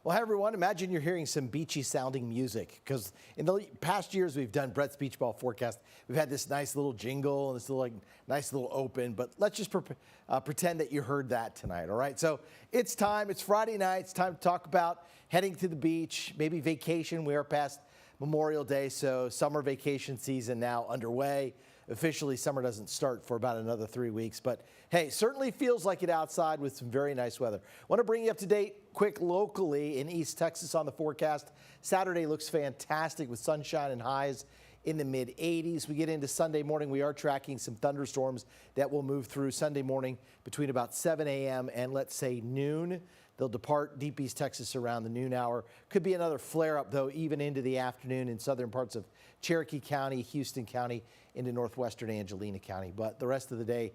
Well, hi, everyone. Imagine you're hearing some beachy sounding music, because in the past years we've done Brett's Beach Ball Forecast. We've had this nice little jingle and this little, nice little open, but let's just pretend that you heard that tonight, all right? So it's time. It's Friday night. It's time to talk about heading to the beach, maybe vacation. We are past Memorial Day, so summer vacation season now underway. Officially, summer doesn't start for about another 3 weeks, but hey, certainly feels like it outside with some very nice weather. Want to bring you up to date quick locally in East Texas on the forecast. Saturday looks fantastic with sunshine and highs in the mid 80s. We get into Sunday morning. We are tracking some thunderstorms that will move through Sunday morning between about 7 a.m. and let's say noon. They'll depart deep East Texas around the noon hour. Could be another flare-up, though, even into the afternoon in southern parts of Cherokee County, Houston County, into northwestern Angelina County. But the rest of the day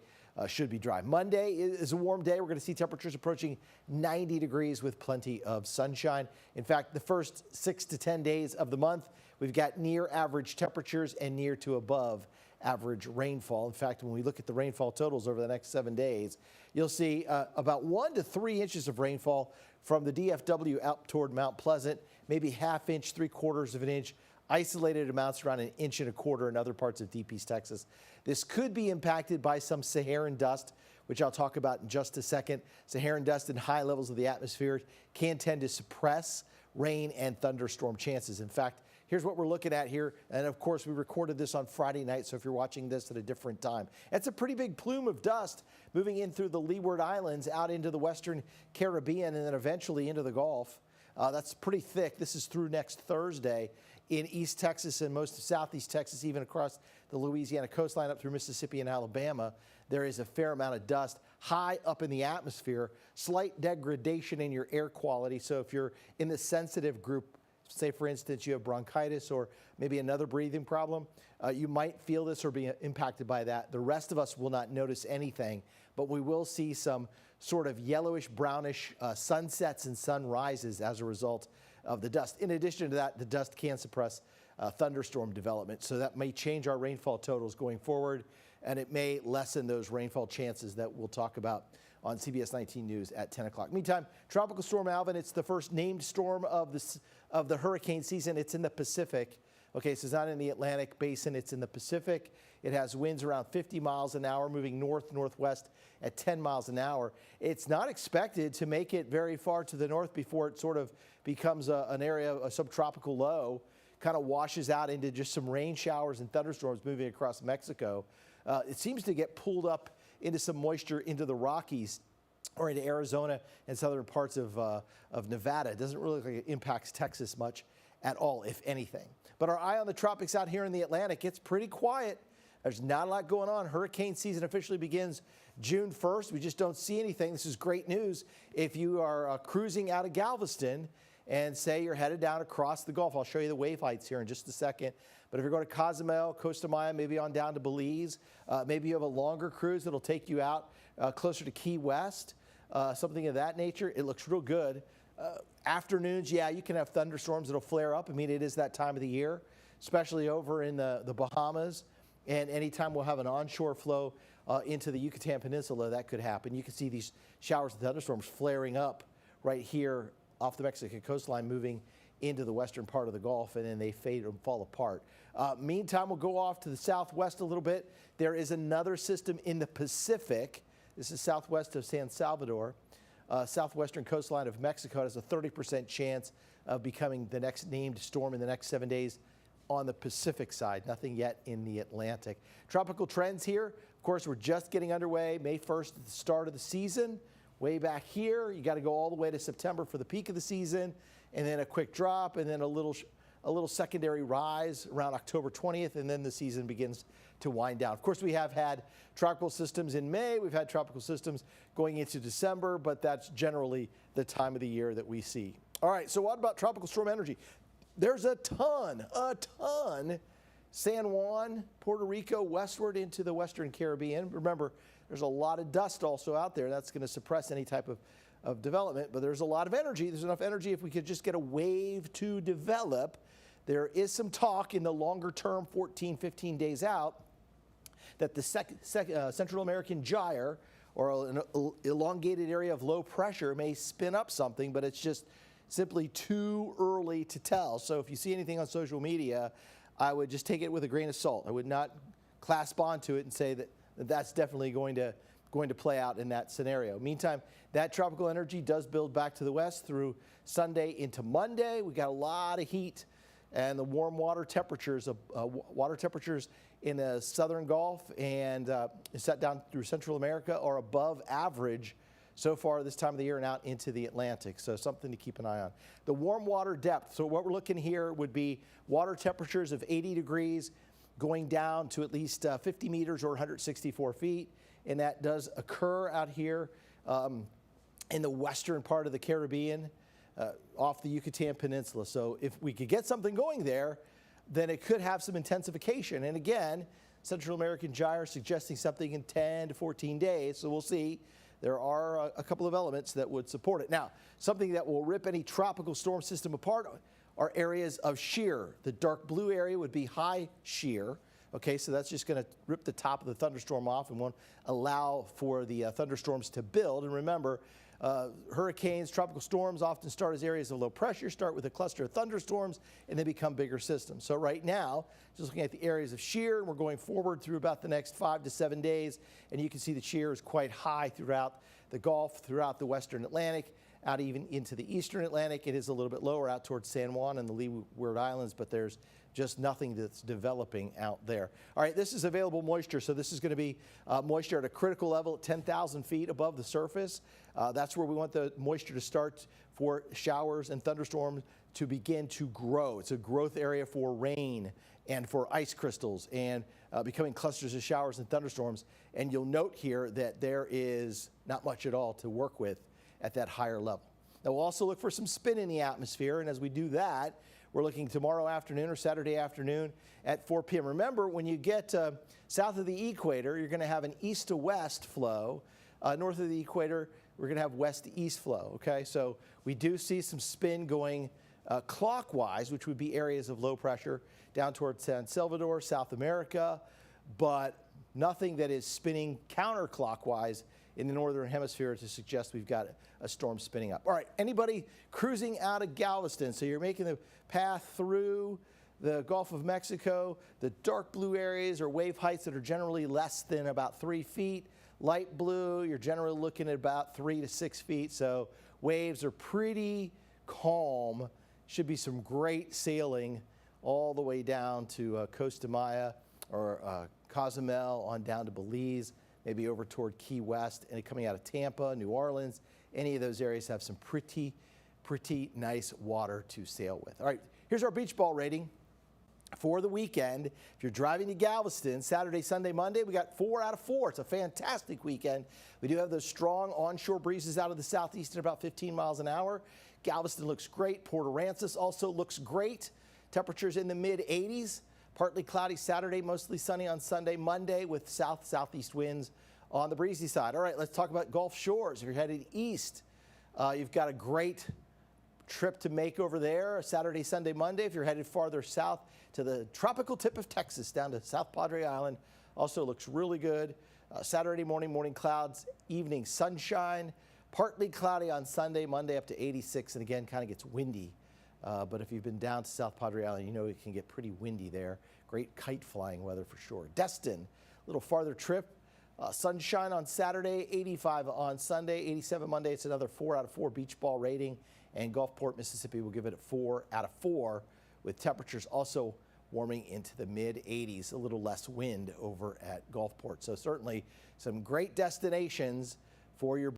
should be dry. Monday is a warm day. We're going to see temperatures approaching 90 degrees with plenty of sunshine. In fact, the first 6 to 10 days of the month, we've got near average temperatures and near to above average rainfall. In fact, when we look at the rainfall totals over the next 7 days, you'll see about 1 to 3 inches of rainfall from the DFW out toward Mount Pleasant, maybe ½ inch, 3/4 of an inch. Isolated amounts around 1 1/4 inch in other parts of deep East Texas. This could be impacted by some Saharan dust, which I'll talk about in just a second. Saharan dust in high levels of the atmosphere can tend to suppress rain and thunderstorm chances. In fact, here's what we're looking at here. And of course, we recorded this on Friday night, so if you're watching this at a different time. It's a pretty big plume of dust moving in through the Leeward Islands out into the Western Caribbean and then eventually into the Gulf. That's pretty thick. This is through next Thursday in East Texas and most of Southeast Texas, even across the Louisiana coastline up through Mississippi and Alabama. There is a fair amount of dust high up in the atmosphere, slight degradation in your air quality. So if you're in the sensitive group, say, for instance, you have bronchitis or maybe another breathing problem, you might feel this or be impacted by that. The rest of us will not notice anything, but we will see some sort of yellowish, brownish sunsets and sunrises as a result of the dust. In addition to that, the dust can suppress thunderstorm development, so that may change our rainfall totals going forward, and it may lessen those rainfall chances that we'll talk about on CBS 19 News at 10 o'clock. Meantime, Tropical Storm Alvin, it's the first named storm of the hurricane season. It's in the Pacific. Okay, so it's not in the Atlantic basin, it's in the Pacific. It has winds around 50 miles an hour, moving north-northwest at 10 miles an hour. It's not expected to make it very far to the north before it sort of becomes an area, a subtropical low, kind of washes out into just some rain showers and thunderstorms moving across Mexico. It seems to get pulled up into some moisture into the Rockies or into Arizona and southern parts of Nevada. It doesn't really look like it impacts Texas much at all, if anything. But our eye on the tropics out here in the Atlantic, it's pretty quiet. There's not a lot going on. Hurricane season officially begins June 1st. We just don't see anything. This is great news if you are cruising out of Galveston and say you're headed down across the Gulf. I'll show you the wave heights here in just a second. But if you're going to Cozumel, Costa Maya, maybe on down to Belize, maybe you have a longer cruise that'll take you out closer to Key West, something of that nature, it looks real good. Afternoons, yeah, you can have thunderstorms that'll flare up. I mean, it is that time of the year, especially over in the Bahamas. And anytime we'll have an onshore flow into the Yucatan Peninsula, that could happen. You can see these showers and thunderstorms flaring up right here off the Mexican coastline, moving into the western part of the Gulf, and then they fade and fall apart. Meantime, we'll go off to the southwest a little bit. There is another system in the Pacific. This is southwest of San Salvador. Southwestern coastline of Mexico. It has a 30% chance of becoming the next named storm in the next 7 days on the Pacific side. Nothing yet in the Atlantic. Tropical trends here. Of course, we're just getting underway. May 1st at the start of the season. Way back here, you got to go all the way to September for the peak of the season, and then a quick drop, and then a little secondary rise around October 20th, and then the season begins to wind down. Of course, we have had tropical systems in May. We've had tropical systems going into December, but that's generally the time of the year that we see. All right, so what about tropical storm energy? There's a ton, San Juan, Puerto Rico, westward into the Western Caribbean. Remember, there's a lot of dust also out there. That's going to suppress any type of development, but there's a lot of energy. There's enough energy if we could just get a wave to develop. There is some talk in the longer term, 14, 15 days out, that the Central American gyre, or an elongated area of low pressure, may spin up something, but it's just simply too early to tell. So if you see anything on social media, I would just take it with a grain of salt. I would not clasp onto it and say that that's definitely going to play out in that scenario. Meantime, that tropical energy does build back to the west through Sunday into Monday. We got a lot of heat, and the warm water temperatures in the southern Gulf and set down through Central America are above average so far this time of the year and out into the Atlantic. So something to keep an eye on. The warm water depth. So what we're looking here would be water temperatures of 80 degrees going down to at least 50 meters or 164 feet. And that does occur out here in the western part of the Caribbean, off the Yucatan Peninsula. So if we could get something going there, then it could have some intensification. And again, Central American gyre suggesting something in 10 to 14 days. So we'll see. There are a couple of elements that would support it. Now, something that will rip any tropical storm system apart are areas of shear. The dark blue area would be high shear. Okay, so that's just going to rip the top of the thunderstorm off and won't allow for the thunderstorms to build. And remember, hurricanes, tropical storms often start as areas of low pressure, start with a cluster of thunderstorms, and then become bigger systems. So right now, just looking at the areas of shear, and we're going forward through about the next 5 to 7 days, and you can see the shear is quite high throughout the Gulf, throughout the western Atlantic, out even into the eastern Atlantic. It is a little bit lower out towards San Juan and the Leeward Islands, but there's just nothing that's developing out there. All right, this is available moisture. So this is going to be moisture at a critical level at 10,000 feet above the surface. That's where we want the moisture to start for showers and thunderstorms to begin to grow. It's a growth area for rain and for ice crystals and becoming clusters of showers and thunderstorms. And you'll note here that there is not much at all to work with at that higher level. Now we'll also look for some spin in the atmosphere, and as we do that, we're looking tomorrow afternoon or Saturday afternoon at 4 p.m. Remember, when you get south of the equator, you're going to have an east to west flow. North of the equator, we're going to have west to east flow. Okay, so we do see some spin going clockwise, which would be areas of low pressure down towards San Salvador, South America, but nothing that is spinning counterclockwise in the northern hemisphere to suggest we've got a storm spinning up. All right, anybody cruising out of Galveston, so you're making the path through the Gulf of Mexico, the dark blue areas are wave heights that are generally less than about 3 feet. Light blue, you're generally looking at about 3 to 6 feet, so waves are pretty calm. Should be some great sailing all the way down to Costa Maya or Cozumel on down to Belize, maybe over toward Key West, and coming out of Tampa, New Orleans. Any of those areas have some pretty nice water to sail with. All right, here's our beach ball rating for the weekend. If you're driving to Galveston, Saturday, Sunday, Monday, we got 4 out of 4. It's a fantastic weekend. We do have those strong onshore breezes out of the southeast at about 15 miles an hour. Galveston looks great. Port Aransas also looks great. Temperatures in the mid-80s. Partly cloudy Saturday, mostly sunny on Sunday, Monday with southeast winds on the breezy side. All right, let's talk about Gulf Shores. If you're headed east, you've got a great trip to make over there, Saturday, Sunday, Monday. If you're headed farther south to the tropical tip of Texas, down to South Padre Island, also looks really good. Saturday morning clouds, evening sunshine, partly cloudy on Sunday, Monday up to 86, and again, kind of gets windy. But if you've been down to South Padre Island, you know it can get pretty windy there. Great kite flying weather for sure. Destin, a little farther trip. Sunshine on Saturday, 85 on Sunday, 87 Monday. It's another 4 out of 4 beach ball rating. And Gulfport, Mississippi will give it a 4 out of 4 with temperatures also warming into the mid-80s, a little less wind over at Gulfport. So certainly some great destinations for your